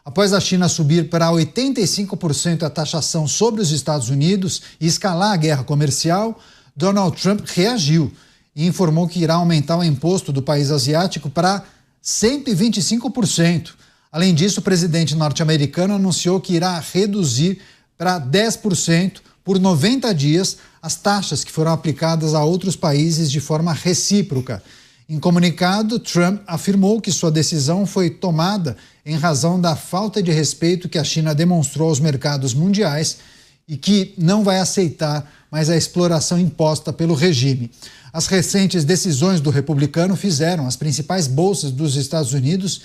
Após a China subir para 85% a taxação sobre os Estados Unidos e escalar a guerra comercial, Donald Trump reagiu e informou que irá aumentar o imposto do país asiático para 125%. Além disso, o presidente norte-americano anunciou que irá reduzir para 10% por 90 dias as taxas que foram aplicadas a outros países de forma recíproca. Em comunicado, Trump afirmou que sua decisão foi tomada em razão da falta de respeito que a China demonstrou aos mercados mundiais e que não vai aceitar mais a exploração imposta pelo regime. As recentes decisões do republicano fizeram as principais bolsas dos Estados Unidos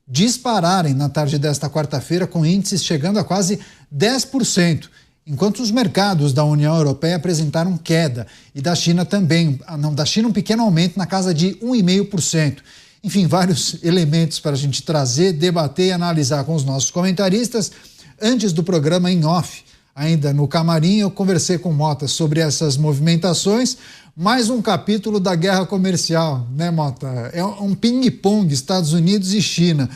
dispararem na tarde desta quarta-feira, com índices chegando a quase 10%, enquanto os mercados da União Europeia apresentaram queda e da China também, da China um pequeno aumento na casa de 1,5%. Enfim, vários elementos para a gente trazer, debater e analisar com os nossos comentaristas. Antes do programa em off, ainda no camarim, eu conversei com o Mota sobre essas movimentações. Mais um capítulo da guerra comercial, né, Mota? É um ping-pong, Estados Unidos e China.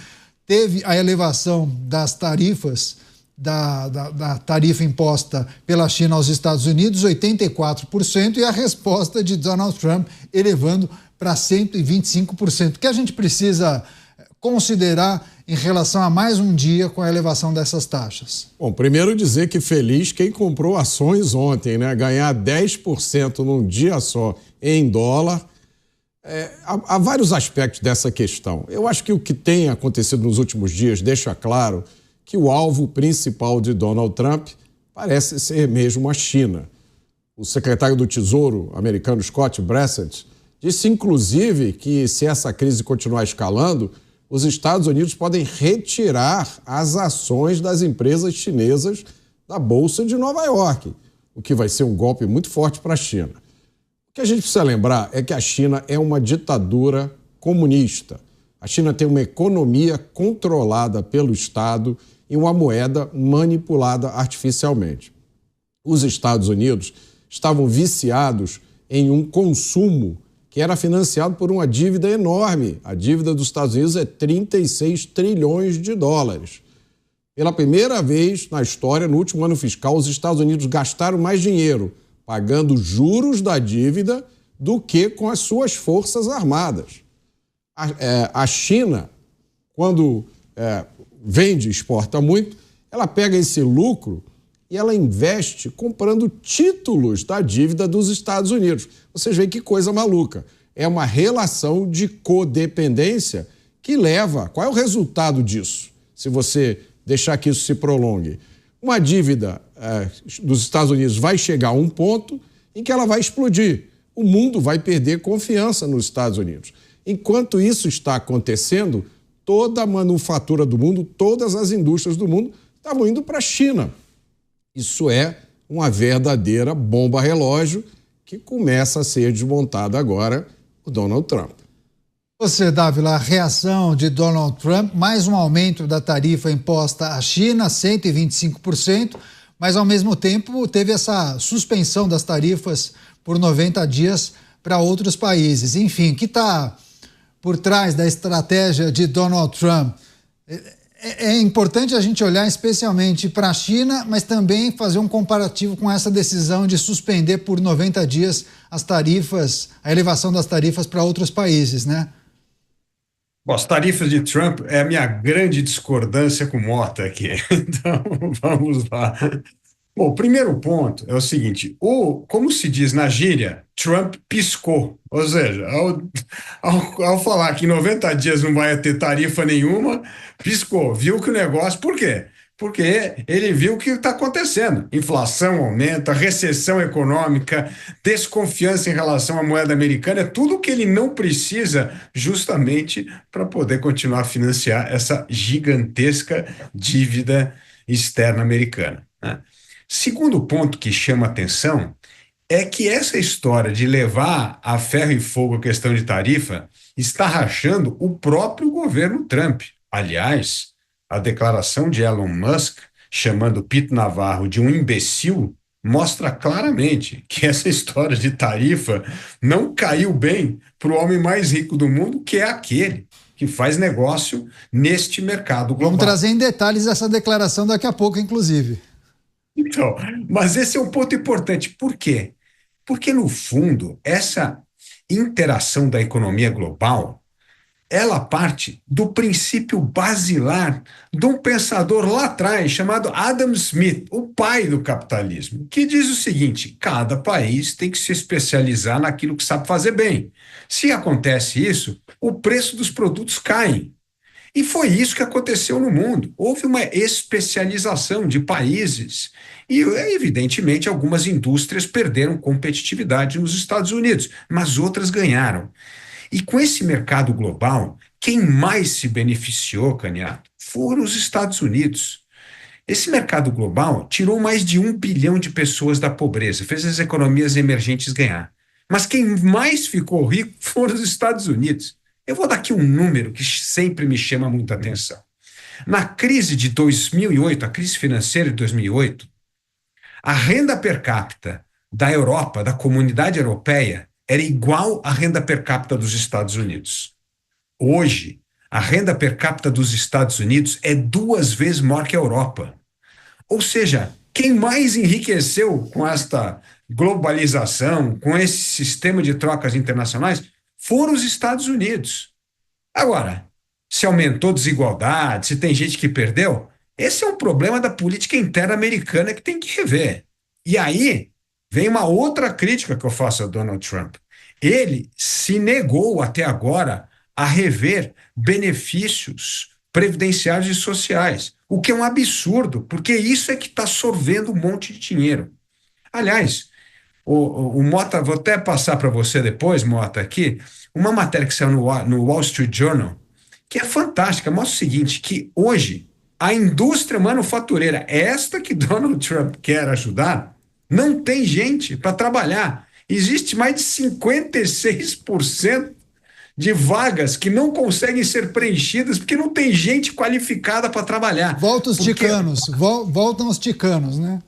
Teve a elevação das tarifas, da tarifa imposta pela China aos Estados Unidos, 84%, e a resposta de Donald Trump elevando para 125%. O que a gente precisa considerar em relação a mais um dia com a elevação dessas taxas? Bom, primeiro dizer que feliz quem comprou ações ontem, né? Ganhar 10% num dia só em dólar. Há vários aspectos dessa questão. Eu acho que o que tem acontecido nos últimos dias deixa claro que o alvo principal de Donald Trump parece ser mesmo a China. O secretário do Tesouro americano, Scott Bessent, disse inclusive que se essa crise continuar escalando, os Estados Unidos podem retirar as ações das empresas chinesas da Bolsa de Nova York, o que vai ser um golpe muito forte para a China. O que a gente precisa lembrar é que a China é uma ditadura comunista. A China tem uma economia controlada pelo Estado e uma moeda manipulada artificialmente. Os Estados Unidos estavam viciados em um consumo que era financiado por uma dívida enorme. A dívida dos Estados Unidos é 36 trilhões de dólares. Pela primeira vez na história, no último ano fiscal, os Estados Unidos gastaram mais dinheiro pagando juros da dívida do que com as suas forças armadas. A China, quando vende e exporta muito, ela pega esse lucro e ela investe comprando títulos da dívida dos Estados Unidos. Vocês veem que coisa maluca. É uma relação de codependência que leva... Qual é o resultado disso, se você deixar que isso se prolongue? Uma dívida dos Estados Unidos vai chegar a um ponto em que ela vai explodir. O mundo vai perder confiança nos Estados Unidos. Enquanto isso está acontecendo, toda a manufatura do mundo, todas as indústrias do mundo estavam indo para a China. Isso é uma verdadeira bomba relógio que começa a ser desmontada agora por Donald Trump. Você, Dávila, a reação de Donald Trump, mais um aumento da tarifa imposta à China, 125%, mas ao mesmo tempo teve essa suspensão das tarifas por 90 dias para outros países. Enfim, o que está por trás da estratégia de Donald Trump? É importante a gente olhar especialmente para a China, mas também fazer um comparativo com essa decisão de suspender por 90 dias as tarifas, a elevação das tarifas para outros países, né? Bom, as tarifas de Trump é a minha grande discordância com o Mota aqui. Então, vamos lá. Bom, o primeiro ponto é o seguinte, como se diz na gíria, Trump piscou. Ou seja, ao falar que em 90 dias não vai ter tarifa nenhuma, piscou, viu que o negócio... Por quê? Porque ele viu o que está acontecendo. Inflação aumenta, recessão econômica, desconfiança em relação à moeda americana, é tudo que ele não precisa justamente para poder continuar a financiar essa gigantesca dívida externa americana, né? Segundo ponto que chama atenção é que essa história de levar a ferro e fogo a questão de tarifa está rachando o próprio governo Trump. Aliás, a declaração de Elon Musk, chamando Pete Navarro de um imbecil, mostra claramente que essa história de tarifa não caiu bem para o homem mais rico do mundo, que é aquele que que faz negócio neste mercado global. Vamos trazer em detalhes essa declaração daqui a pouco, inclusive. Então, mas esse é um ponto importante. Por quê? Porque, no fundo, essa interação da economia global, ela parte do princípio basilar de um pensador lá atrás chamado Adam Smith, o pai do capitalismo, que diz o seguinte: cada país tem que se especializar naquilo que sabe fazer bem. Se acontece isso, o preço dos produtos cai. E foi isso que aconteceu no mundo. Houve uma especialização de países e, evidentemente, algumas indústrias perderam competitividade nos Estados Unidos, mas outras ganharam. E com esse mercado global, quem mais se beneficiou, Caniato, foram os Estados Unidos. Esse mercado global tirou mais de 1 bilhão de pessoas da pobreza, fez as economias emergentes ganhar. Mas quem mais ficou rico foram os Estados Unidos. Eu vou dar aqui um número que sempre me chama muita atenção. Na crise de 2008, a crise financeira de 2008, a renda per capita da Europa, da comunidade europeia, era igual à renda per capita dos Estados Unidos. Hoje, a renda per capita dos Estados Unidos é 2 vezes maior que a Europa. Ou seja, quem mais enriqueceu com esta globalização, com esse sistema de trocas internacionais, foram os Estados Unidos. Agora, se aumentou a desigualdade, se tem gente que perdeu, esse é um problema da política interna americana que tem que rever. E aí vem uma outra crítica que eu faço a Donald Trump. Ele se negou até agora a rever benefícios previdenciários e sociais, o que é um absurdo, porque isso é que está sorvendo um monte de dinheiro. Aliás, o Mota, vou até passar para você depois, Mota, aqui, uma matéria que saiu no Wall Street Journal, que é fantástica, mostra o seguinte, que hoje a indústria manufatureira, esta que Donald Trump quer ajudar, não tem gente para trabalhar. Existe mais de 56% de vagas que não conseguem ser preenchidas porque não tem gente qualificada para trabalhar. Voltam os ticanos, voltam os ticanos, né?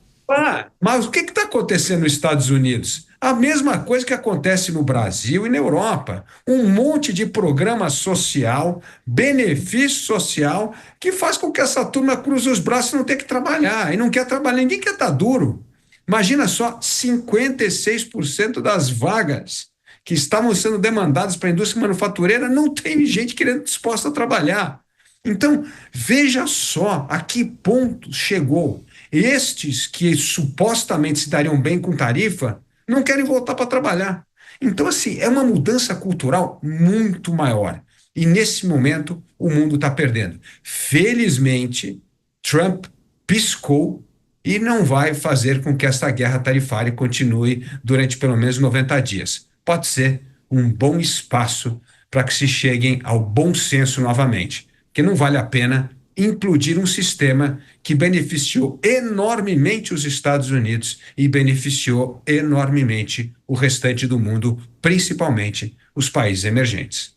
Mas o que está acontecendo nos Estados Unidos? A mesma coisa que acontece no Brasil e na Europa. Um monte de programa social, benefício social, que faz com que essa turma cruze os braços e não tenha que trabalhar. E não quer trabalhar, ninguém quer estar duro. Imagina só, 56% das vagas que estavam sendo demandadas para a indústria manufatureira não tem gente querendo disposta a trabalhar. Então, veja só a que ponto chegou. Estes que supostamente se dariam bem com tarifa não querem voltar para trabalhar. Então, assim, é uma mudança cultural muito maior. E, nesse momento, o mundo está perdendo. Felizmente, Trump piscou e não vai fazer com que essa guerra tarifária continue durante pelo menos 90 dias. Pode ser um bom espaço para que se cheguem ao bom senso novamente, porque não vale a pena implodir um sistema que beneficiou enormemente os Estados Unidos e beneficiou enormemente o restante do mundo, principalmente os países emergentes.